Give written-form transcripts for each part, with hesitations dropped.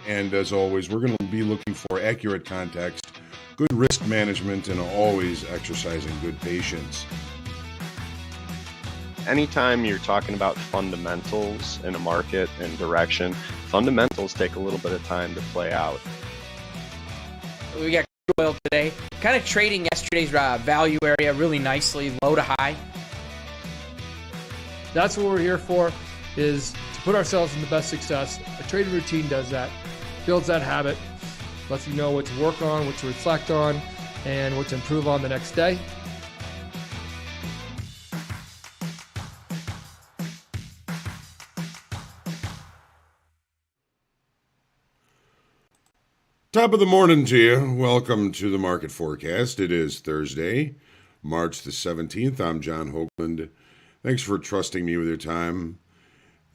And as always, we're going to be looking for accurate context, good risk management, and always exercising good patience. Anytime you're talking about fundamentals in a market and direction, fundamentals take a little bit of time to play out. We got crude oil today, kind of trading yesterday's value area really nicely, low to high. That's what we're here for, is to put ourselves in the best success. A trading routine does that, builds that habit, lets you know what to work on, what to reflect on, and what to improve on the next day. Top of the morning to you. Welcome to the market forecast. It is Thursday, March the 17th. I'm John Hoagland. Thanks for trusting me with your time.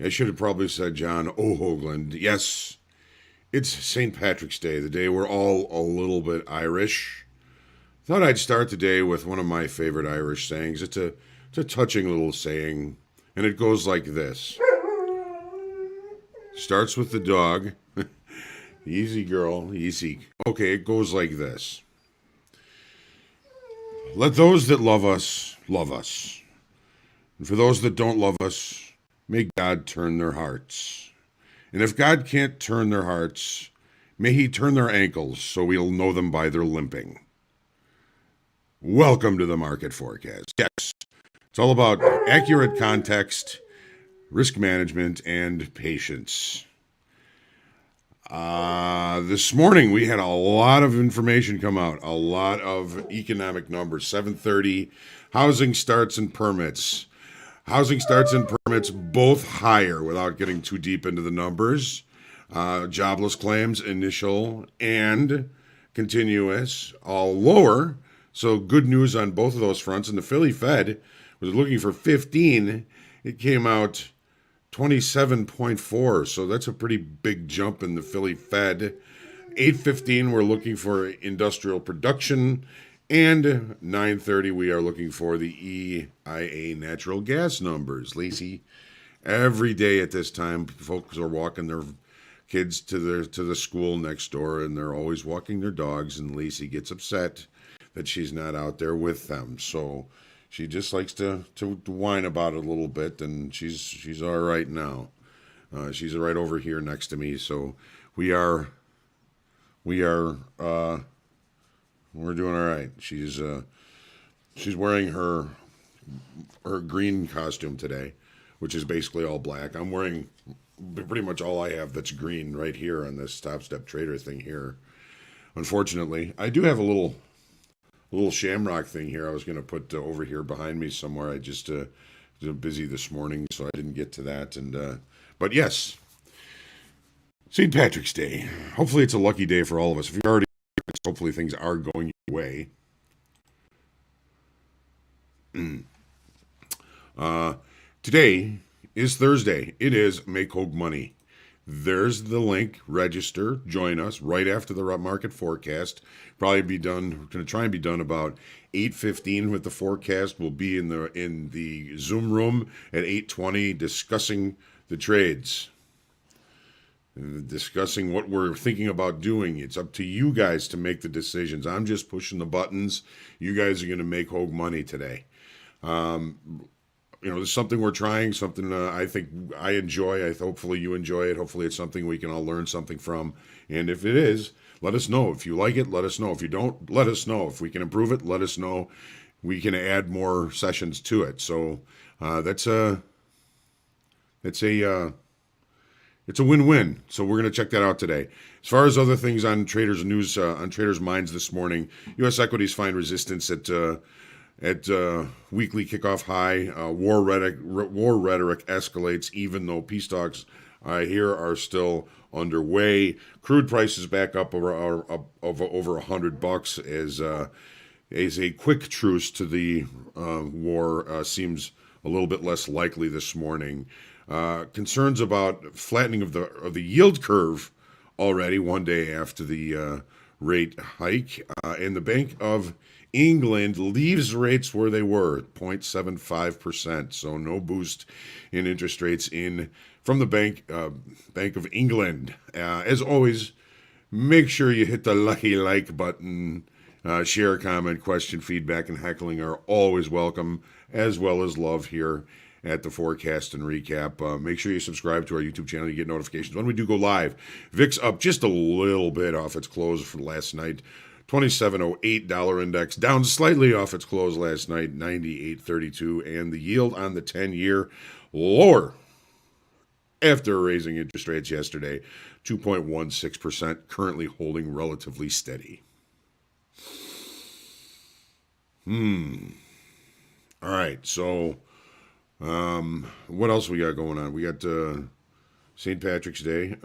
I should have probably said John O. Hoagland. Yes, it's St. Patrick's Day, the day we're all a little bit Irish. Thought I'd start the day with one of my favorite Irish sayings. It's a touching little saying, and it goes like this. Starts with the dog. Easy, girl, easy. Okay, it goes like this. Let those that love us, love us. And for those that don't love us, may God turn their hearts. And if God can't turn their hearts, may he turn their ankles so we'll know them by their limping. Welcome to the market forecast. Yes, it's all about accurate context, risk management, and patience. This morning we had a lot of information come out, a lot of economic numbers. 7:30, housing starts and permits. Housing starts and permits both higher without getting too deep into the numbers. Jobless claims, initial and continuous, all lower. So good news on both of those fronts. And the Philly Fed was looking for 15. It came out 27.4, so that's a pretty big jump in the Philly Fed. 8:15, we're looking for industrial production, and 9:30, we are looking for the EIA natural gas numbers. Lacey, every day at this time, folks are walking their kids to the school next door, and they're always walking their dogs, and Lacey gets upset that she's not out there with them. So she just likes to whine about it a little bit, and she's all right now. She's right over here next to me, so we're doing all right. She's wearing her green costume today, which is basically all black. I'm wearing pretty much all I have that's green right here on this Top Step Trader thing here. Unfortunately, I do have a little shamrock thing here I was going to put over here behind me somewhere. I just was busy this morning, so I didn't get to that. But yes, St. Patrick's Day. Hopefully it's a lucky day for all of us. If you're already, hopefully things are going your way. Today is Thursday. It is Make Hogue Money. There's the link. Register. Join us right after the market forecast. Probably be done. We're going to try and be done about 8:15 with the forecast. We'll be in the Zoom room at 8:20 discussing the trades, discussing what we're thinking about doing. It's up to you guys to make the decisions. I'm just pushing the buttons. You guys are going to make Hogue Money today. There's something we're trying, something I think I enjoy. Hopefully you enjoy it. Hopefully it's something we can all learn something from. And if it is, let us know. If you like it, let us know. If you don't, let us know. If we can improve it, let us know. We can add more sessions to it. So it's a win-win. So we're going to check that out today. As far as other things on traders' news, on traders' minds this morning, U.S. equities find resistance at weekly kickoff high. War rhetoric escalates, even though peace talks here are still underway. Crude prices back up over $100 as a quick truce to the war seems a little bit less likely this morning. Concerns about flattening of the yield curve already one day after the rate hike, and the Bank of England leaves rates where they were, 0.75%. So no boost in interest rates in from the Bank of England. As always, make sure you hit the lucky like button. Share, comment, question, feedback, and heckling are always welcome, as well as love here at the Forecast and Recap. Make sure you subscribe to our YouTube channel. You get notifications when we do go live. VIX up just a little bit off its close from last night. $27.08 index, down slightly off its close last night, 98.32. And the yield on the 10-year lower after raising interest rates yesterday, 2.16%, currently holding relatively steady. All right, so what else we got going on? We got St. Patrick's Day.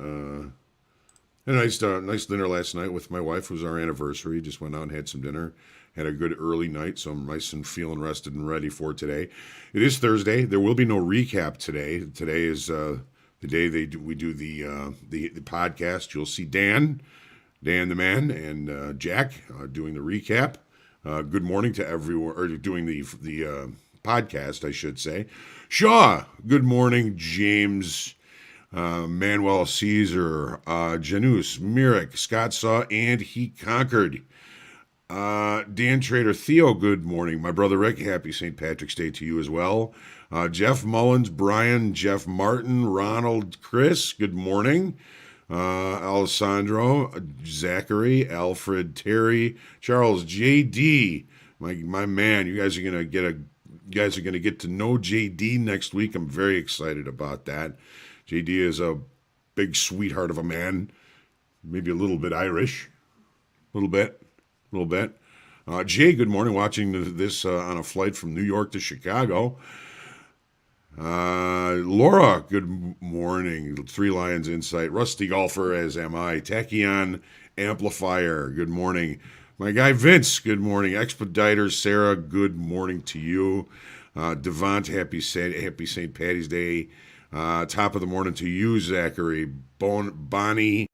A nice dinner last night with my wife. It was our anniversary. Just went out and had some dinner. Had a good early night, so I'm nice and feeling rested and ready for today. It is Thursday. There will be no recap today. Today is the day we do the podcast. You'll see Dan the man, and Jack doing the recap. Good morning to everyone, or doing the podcast, I should say. Shaw, good morning. James, Manuel Caesar, Janus, Mirik, Scott saw, and he conquered. Dan Trader, Theo, good morning. My brother Rick, happy St. Patrick's Day to you as well. Jeff Mullins, Brian, Jeff Martin, Ronald, Chris, good morning. Alessandro, Zachary, Alfred, Terry, Charles, JD, my man. You guys are gonna get to know JD next week. I'm very excited about that. JD is a big sweetheart of a man, maybe a little bit Irish, a little bit. Jay, good morning. Watching this on a flight from New York to Chicago. Laura, good morning. Three Lions Insight. Rusty Golfer, as am I. Tachyon Amplifier, good morning. My guy Vince, good morning. Expediter Sarah, good morning to you. Devont, happy St. Patty's Day. Top of the morning to you, Zachary. Bonnie,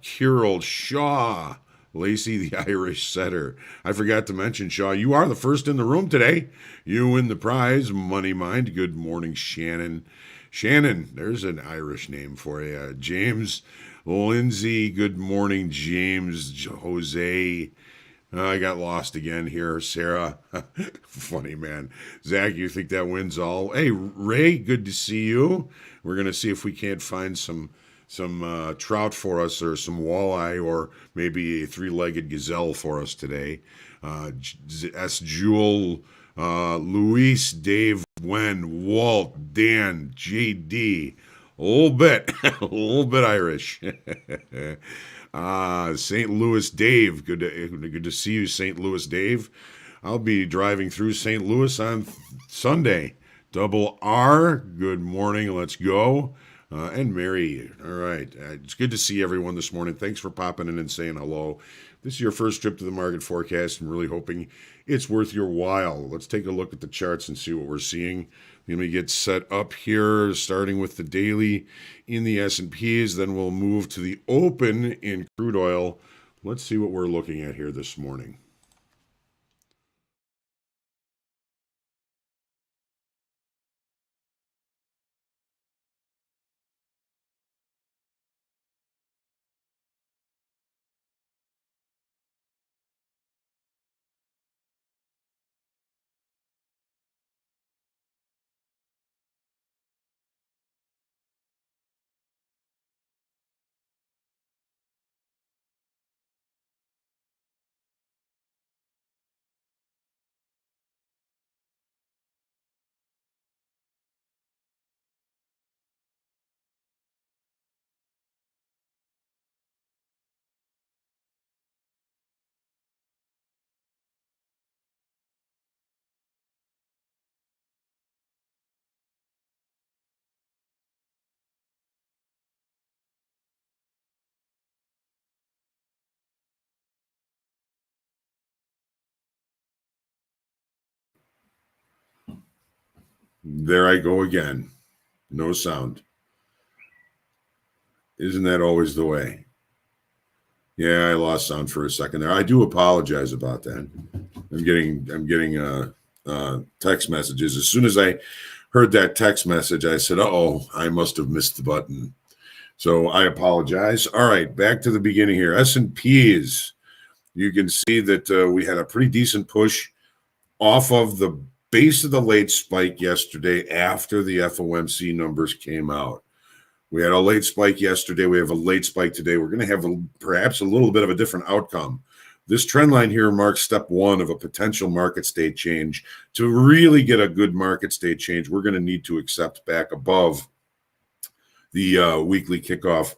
Kirill, Shaw, Lacey, the Irish setter. I forgot to mention, Shaw, you are the first in the room today. You win the prize, Money Mind. Good morning, Shannon. Shannon, there's an Irish name for you. James, Lindsay, good morning, James. Jose, I got lost again here. Sarah, funny man. Zach, you think that wins all? Hey, Ray, good to see you. We're going to see if we can't find some trout for us, or some walleye, or maybe a three-legged gazelle for us today. S. Jewel, Luis, Dave, Wen, Walt, Dan, JD, a little bit Irish. St. Louis Dave, good to see you, St. Louis Dave. I'll be driving through St. Louis on Sunday. Double R, good morning, let's go. And Mary, all right. It's good to see everyone this morning. Thanks for popping in and saying hello. This is your first trip to the market forecast. I'm really hoping it's worth your while. Let's take a look at the charts and see what we're seeing. Let me get set up here, starting with the daily in the S&Ps. Then we'll move to the open in crude oil. Let's see what we're looking at here this morning. There I go again. No sound. Isn't that always the way? Yeah, I lost sound for a second there. I do apologize about that. I'm getting text messages. As soon as I heard that text message, I said, "Oh, I must have missed the button." So I apologize. All right, back to the beginning here. S&Ps. You can see that we had a pretty decent push off of the base of the late spike yesterday after the FOMC numbers came out. We had a late spike yesterday. We have a late spike today. We're going to have perhaps a little bit of a different outcome. This trend line here marks step one of a potential market state change. To really get a good market state change, we're going to need to accept back above the weekly kickoff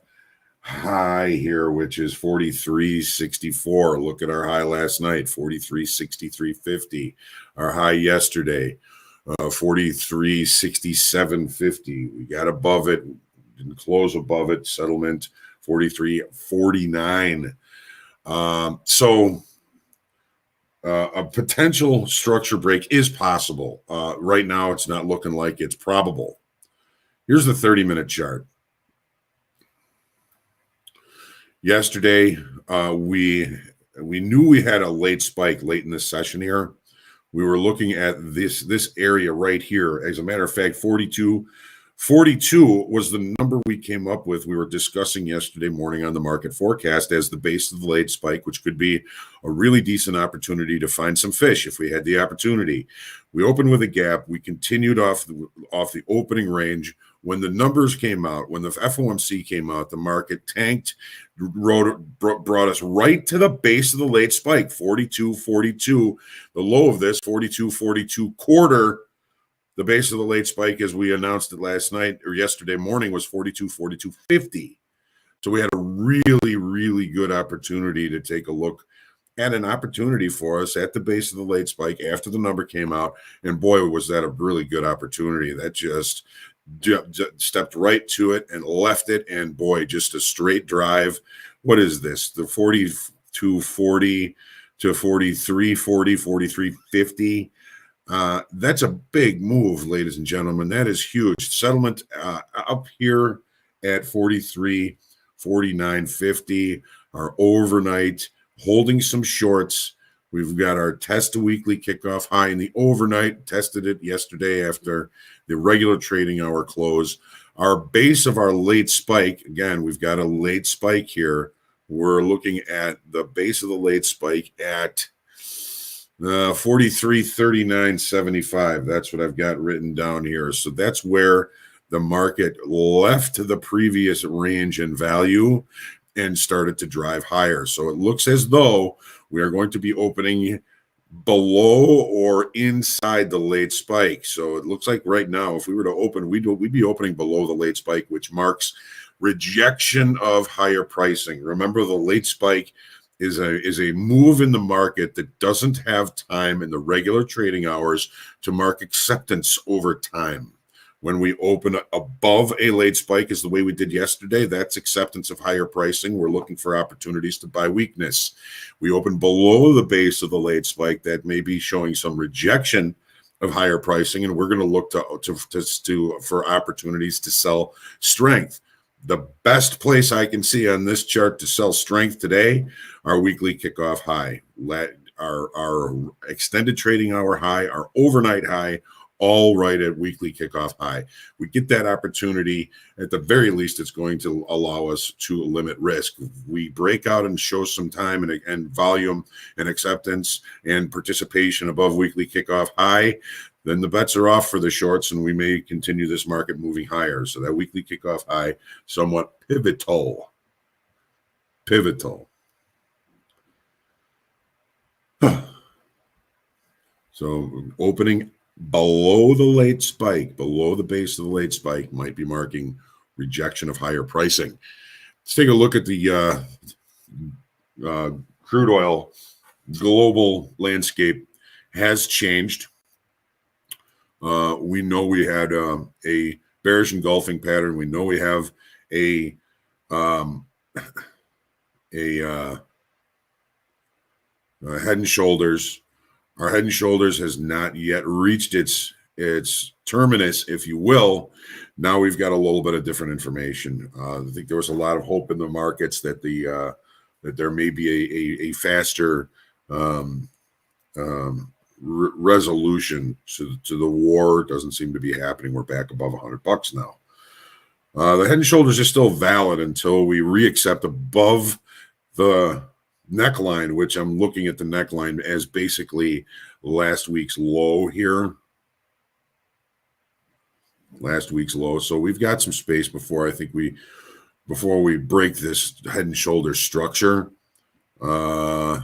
high here, which is 43.64. Look at our high last night, 43.63.50. Our high yesterday, 43.67.50. We got above it, didn't close above it. Settlement 43.49. So a potential structure break is possible. Right now, it's not looking like it's probable. Here's the 30-minute chart. Yesterday, we knew we had a late spike late in the session here. We were looking at this area right here. As a matter of fact, 42 was the number we came up with. We were discussing yesterday morning on the market forecast as the base of the late spike, which could be a really decent opportunity to find some fish if we had the opportunity. We opened with a gap. We continued off the opening range. When the numbers came out, when the FOMC came out, the market tanked, brought us right to the base of the late spike, 42.42. The low of this, 42.42 quarter. The base of the late spike, as we announced it last night or yesterday morning, was 42.42.50. So we had a really, really good opportunity to take a look at an opportunity for us at the base of the late spike after the number came out. And boy, was that a really good opportunity. That just stepped right to it and left it. And boy, just a straight drive. What is this? The 42.40 to 43.40, 43.50. That's a big move, ladies and gentlemen. That is huge. Settlement up here at 43.49.50. Our overnight holding some shorts. We've got our test to weekly kickoff high in the overnight. Tested it yesterday after the regular trading hour close. Our base of our late spike, again, we've got a late spike here. We're looking at the base of the late spike at 43.39.75. That's what I've got written down here. So that's where the market left the previous range and value and started to drive higher. So it looks as though we are going to be opening below or inside the late spike. So it looks like right now, if we were to open, we'd be opening below the late spike, which marks rejection of higher pricing. Remember, the late spike is a move in the market that doesn't have time in the regular trading hours to mark acceptance over time. When we open above a late spike, is the way we did yesterday, that's acceptance of higher pricing. We're looking for opportunities to buy weakness. We open below the base of the late spike, that may be showing some rejection of higher pricing, and we're going to look for opportunities to sell strength. The best place I can see on this chart to sell strength today, our weekly kickoff high, our extended trading hour high, our overnight high, all right at weekly kickoff high. We get that opportunity. At the very least, it's going to allow us to limit risk. We break out and show some time and volume and acceptance and participation above weekly kickoff high, then the bets are off for the shorts, and we may continue this market moving higher. So that weekly kickoff high, somewhat pivotal. So opening below the late spike, below the base of the late spike, might be marking rejection of higher pricing. Let's take a look at the crude oil global landscape has changed. We know we had a bearish engulfing pattern. We know we have a head and shoulders. Our head and shoulders has not yet reached its terminus, if you will. Now we've got a little bit of different information. I think there was a lot of hope in the markets that that there may be a faster resolution to the war. It doesn't seem to be happening. We're back above $100 now. The head and shoulders is still valid until we reaccept above the neckline, which I'm looking at the neckline as basically last week's low here. Last week's low. So we've got some space before we break this head and shoulders structure. We're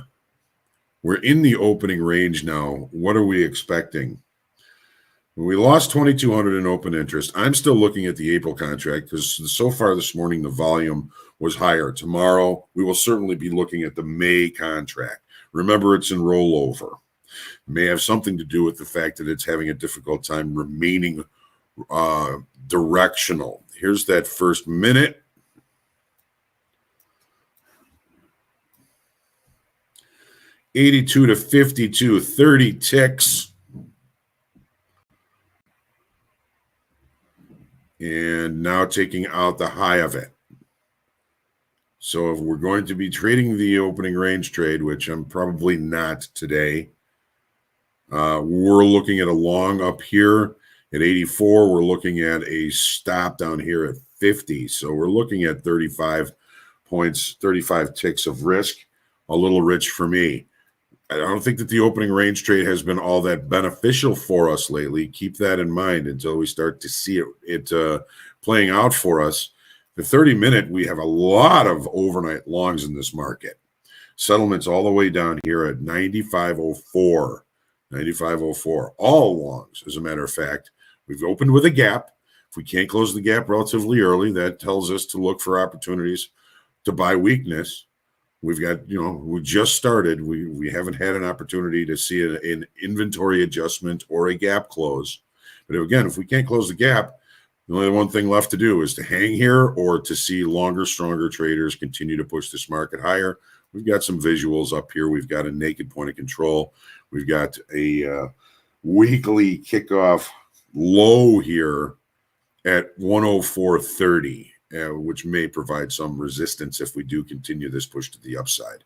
in the opening range now. What are we expecting? We lost 2,200 in open interest. I'm still looking at the April contract because so far this morning the volume was higher. Tomorrow we will certainly be looking at the May contract. Remember, it's in rollover. It may have something to do with the fact that it's having a difficult time remaining directional. Here's that first minute. $82 to $52, 30 ticks. And now taking out the high of it. So if we're going to be trading the opening range trade, which I'm probably not today, we're looking at a long up here at 84. We're looking at a stop down here at 50. So we're looking at 35 points, 35 ticks of risk, a little rich for me. I don't think that the opening range trade has been all that beneficial for us lately. Keep that in mind until we start to see it playing out for us. The 30-minute, we have a lot of overnight longs in this market. Settlements all the way down here at 95.04. 95.04. All longs, as a matter of fact. We've opened with a gap. If we can't close the gap relatively early, that tells us to look for opportunities to buy weakness. We've got, we just started. We haven't had an opportunity to see an inventory adjustment or a gap close. But again, if we can't close the gap, the only one thing left to do is to hang here or to see longer, stronger traders continue to push this market higher. We've got some visuals up here. We've got a naked point of control. We've got a weekly kickoff low here at 104.30. Which may provide some resistance if we do continue this push to the upside.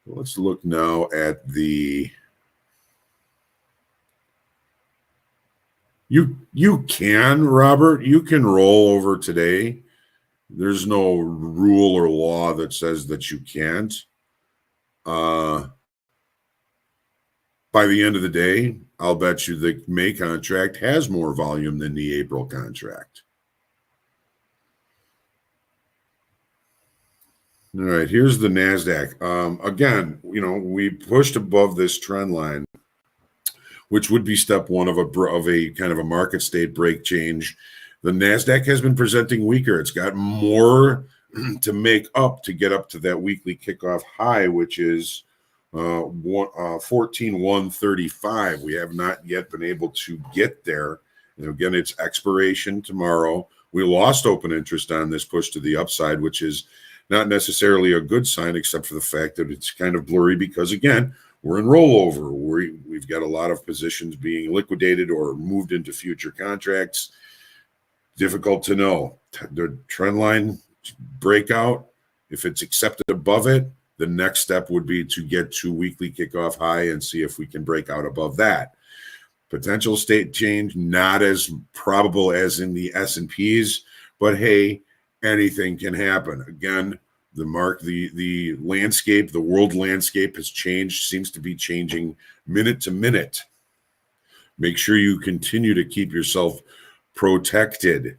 Let's look now at the... You can, Robert, you can roll over today. There's no rule or law that says that you can't. By the end of the day, I'll bet you the May contract has more volume than the April contract. All right, here's the Nasdaq. Again, we pushed above this trend line, which would be step one of a kind of a market state break change. The Nasdaq has been presenting weaker. It's got more to make up to get up to that weekly kickoff high, which is 14,135. We have not yet been able to get there. And again, it's expiration tomorrow. We lost open interest on this push to the upside, which is not necessarily a good sign, except for the fact that it's kind of blurry because, again, we're in rollover. We've got a lot of positions being liquidated or moved into future contracts. Difficult to know. The trend line breakout, if it's accepted above it, the next step would be to get to weekly kickoff high and see if we can break out above that. Potential state change, not as probable as in the S&Ps, but hey, anything can happen. Again, the landscape, the world landscape has changed, seems to be changing minute to minute. Make sure you continue to keep yourself protected.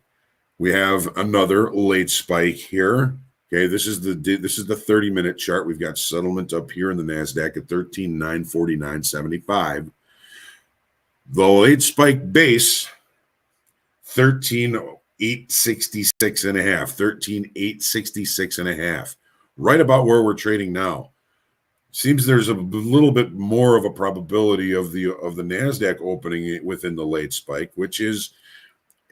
We have another late spike here. Okay, this is the 30-minute chart. We've got settlement up here in the Nasdaq at 13,949.75. The late spike base 13,866.5, 13,866.5, right about where we're trading now. Seems there's a little bit more of a probability of the Nasdaq opening within the late spike, which is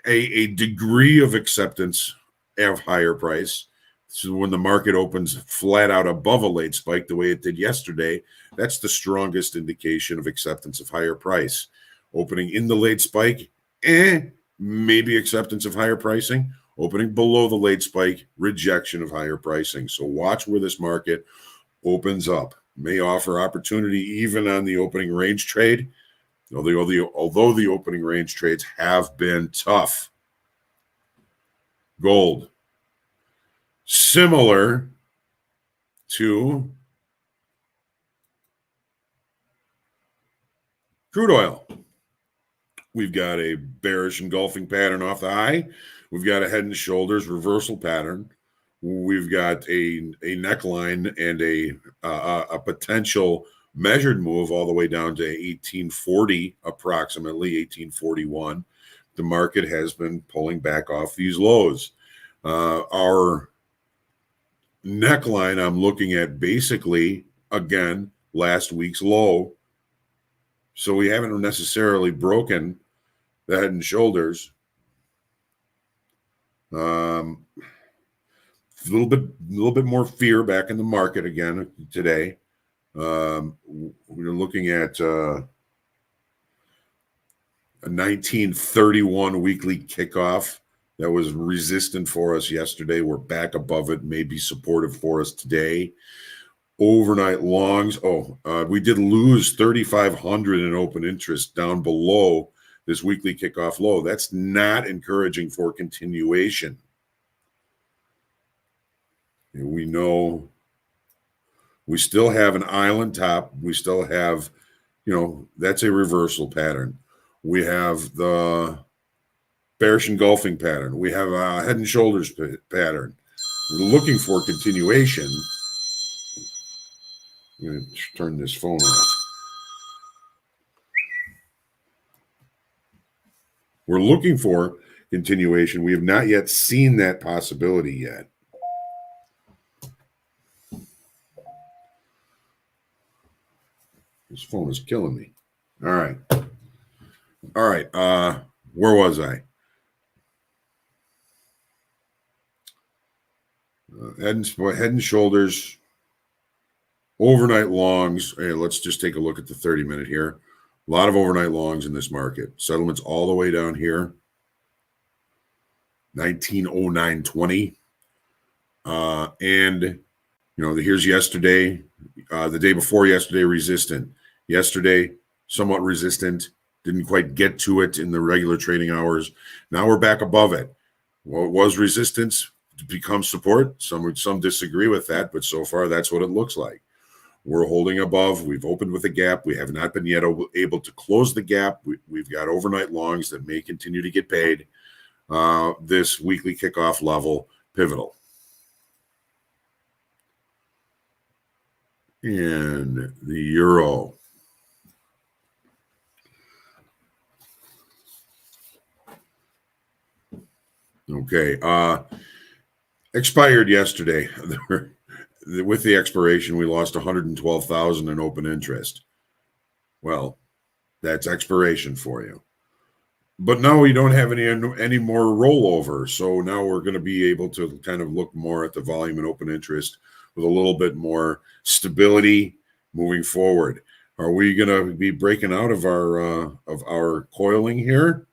a degree of acceptance of higher price. So when the market opens flat out above a late spike, the way it did yesterday, that's the strongest indication of acceptance of higher price. Opening in the late spike, maybe acceptance of higher pricing. Opening below the late spike, rejection of higher pricing. So watch where this market opens up. may offer opportunity even on the opening range trade, although the opening range trades have been tough. Gold, similar to crude oil. We've got a bearish engulfing pattern off the high. We've got a head and shoulders reversal pattern. We've got a neckline and a potential measured move all the way down to 1840, approximately 1841. The market has been pulling back off these lows. Our neckline, I'm looking at basically, again, last week's low. So we haven't necessarily broken the head and shoulders. A little bit more fear back in the market again today. We're looking at a 1931 weekly kickoff that was resistant for us yesterday. We're back above it, may be supportive for us today. Overnight longs. We did lose 3,500 in open interest down below this weekly kickoff low. That's not encouraging for continuation. And we know we still have an island top. We still have, that's a reversal pattern. We have the bearish engulfing pattern. We have a head and shoulders pattern. We're looking for continuation. I'm going to turn this phone off. We're looking for continuation. We have not yet seen that possibility yet. This phone is killing me. All right. Where was I? Head and shoulders, overnight longs. Hey, let's just take a look at the 30-minute here. A lot of overnight longs in this market. Settlements all the way down here. 1909.20. Here's yesterday. The day before yesterday, resistant. Yesterday, somewhat resistant. Didn't quite get to it in the regular trading hours. Now we're back above it. Well, it was resistance to become support. Some disagree with that, but so far that's what it looks like. We're holding above. We've opened with a gap. We have not been yet able to close the gap. We've got overnight longs that may continue to get paid. This weekly kickoff level, pivotal. And the euro. Okay. Expired yesterday. With the expiration, we lost 112,000 in open interest. Well, that's expiration for you. But now we don't have any more rollover. So now we're going to be able to kind of look more at the volume and open interest with a little bit more stability moving forward. Are we going to be breaking out of our coiling here?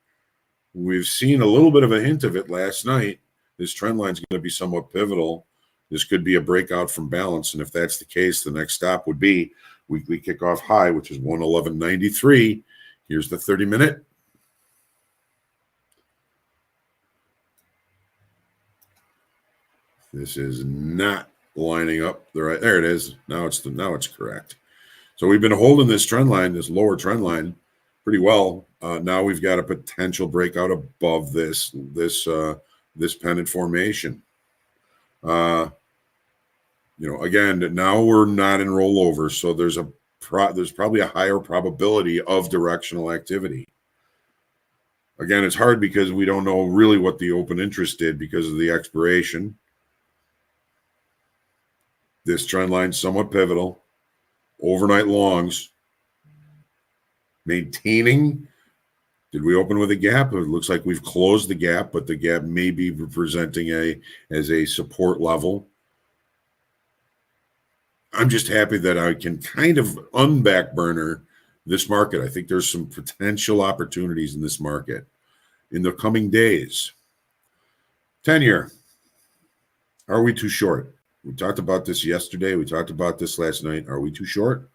We've seen a little bit of a hint of it last night. This trend line is going to be somewhat pivotal. This could be a breakout from balance. And if that's the case, the next stop would be weekly kickoff high, which is 111.93. Here's the 30-minute. This is not lining up the right. There it is. Now it's correct. So we've been holding this trend line, this lower trend line, pretty well. Now we've got a potential breakout above this pennant formation. Again, now we're not in rollover, so there's probably a higher probability of directional activity. Again, it's hard because we don't know really what the open interest did because of the expiration. This trend line somewhat pivotal. Overnight longs. Maintaining. Did we open with a gap? It looks like we've closed the gap, but the gap may be representing as a support level. I'm just happy that I can kind of unbackburner this market. I think there's some potential opportunities in this market in the coming days. 10-year. Are we too short? We talked about this yesterday. We talked about this last night. Are we too short?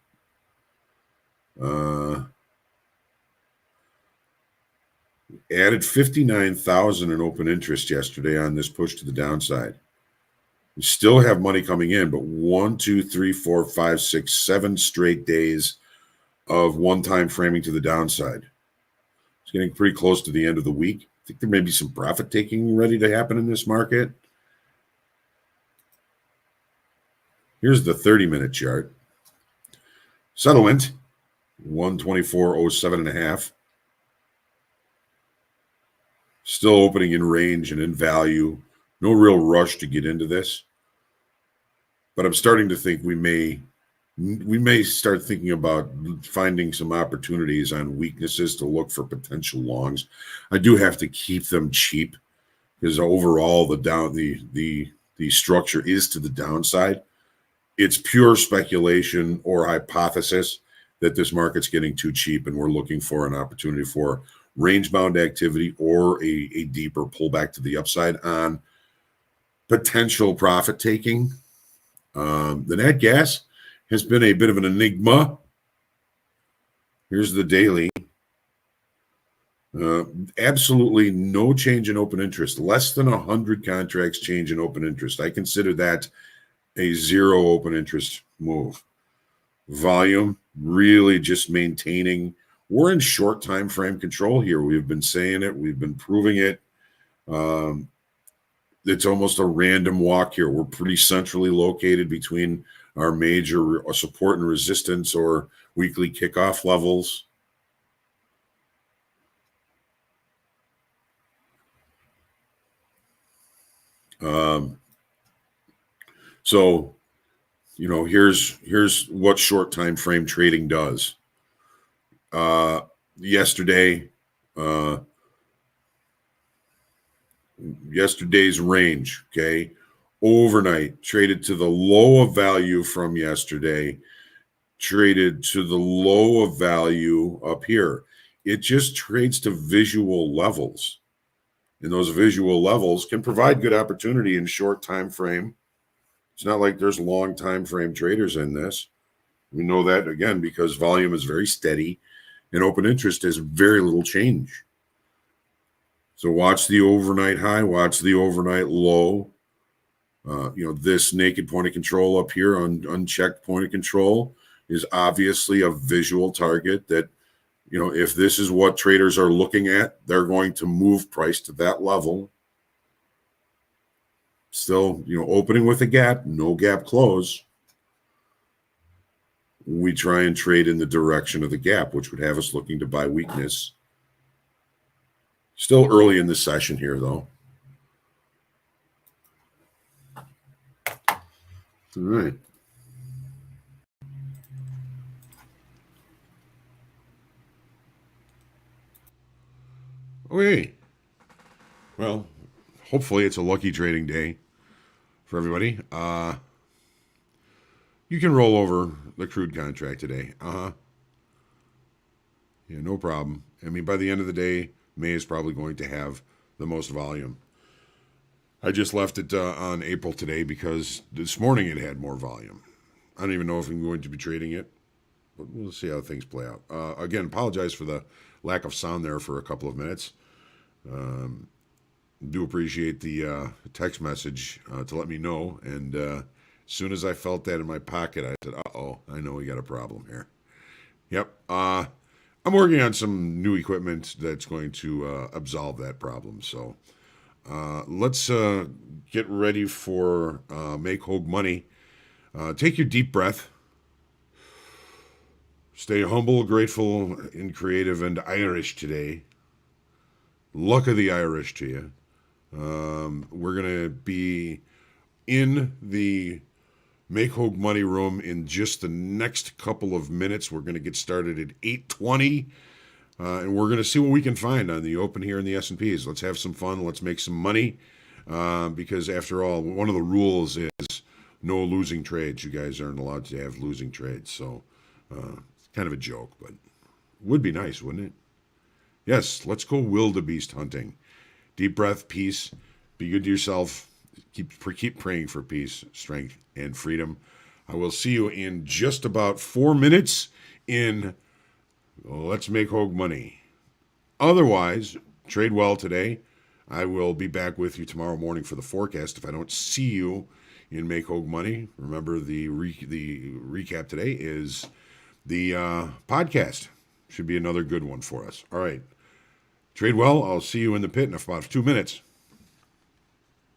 Added 59,000 in open interest yesterday on this push to the downside. We still have money coming in, but 1, 2, 3, 4, 5, 6, 7 straight days of one-time framing to the downside. It's getting pretty close to the end of the week. I think there may be some profit taking ready to happen in this market. Here's the 30-minute chart. Settlement, 124.07.5. Still opening in range and in value. No real rush to get into this. But I'm starting to think we may start thinking about finding some opportunities on weaknesses to look for potential longs. I do have to keep them cheap because overall the structure is to the downside. It's pure speculation or hypothesis that this market's getting too cheap and we're looking for an opportunity for range-bound activity or a deeper pullback to the upside on potential profit taking. The nat gas has been a bit of an enigma. Here's the daily. Absolutely no change in open interest. Less than 100 contracts change in open interest. I consider that a zero open interest move. Volume really just maintaining. We're in short time frame control here. We've been saying it. We've been proving it. It's almost a random walk here. We're pretty centrally located between our major support and resistance or weekly kickoff levels. So, here's what short time frame trading does. Yesterday's range, okay, overnight traded to the low of value from yesterday, traded to the low of value up here. It just trades to visual levels, and those visual levels can provide good opportunity in short time frame. It's not like there's long time frame traders in this. We know that, again, because volume is very steady and open interest has very little change. So watch the overnight high, watch the overnight low. This naked point of control up here on unchecked point of control is obviously a visual target that, if this is what traders are looking at, they're going to move price to that level. Still, opening with a gap, no gap close. We try and trade in the direction of the gap, which would have us looking to buy weakness. Still early in the session here, though. All right. Okay. Well, hopefully it's a lucky trading day for everybody. You can roll over the crude contract today. Yeah, no problem. I mean, by the end of the day, May is probably going to have the most volume. I just left it on April today because this morning it had more volume. I don't even know if I'm going to be trading it, but we'll see how things play out. Again, apologize for the lack of sound there for a couple of minutes. Do appreciate the text message to let me know. And as soon as I felt that in my pocket, I said, uh-oh, I know we got a problem here. Yep. I'm working on some new equipment that's going to absolve that problem. So let's get ready for Make Hogue Money. Take your deep breath. Stay humble, grateful, and creative and Irish today. Luck of the Irish to you. We're going to be in the Make Hogue Money room in just the next couple of minutes. We're going to get started at 8:20, and we're going to see what we can find on the open here in the S&Ps. Let's have some fun. Let's make some money, because after all, one of the rules is no losing trades. You guys aren't allowed to have losing trades, so it's kind of a joke, but would be nice, wouldn't it? Yes, let's go wildebeest hunting. Deep breath, peace, be good to yourself, keep praying for peace, strength, and freedom. I will see you in just about 4 minutes in Let's Make Hogue Money. Otherwise, trade well today. I will be back with you tomorrow morning for the forecast. If I don't see you in Make Hogue Money, remember the recap today is the podcast. Should be another good one for us. All right. Trade well. I'll see you in the pit in about 2 minutes.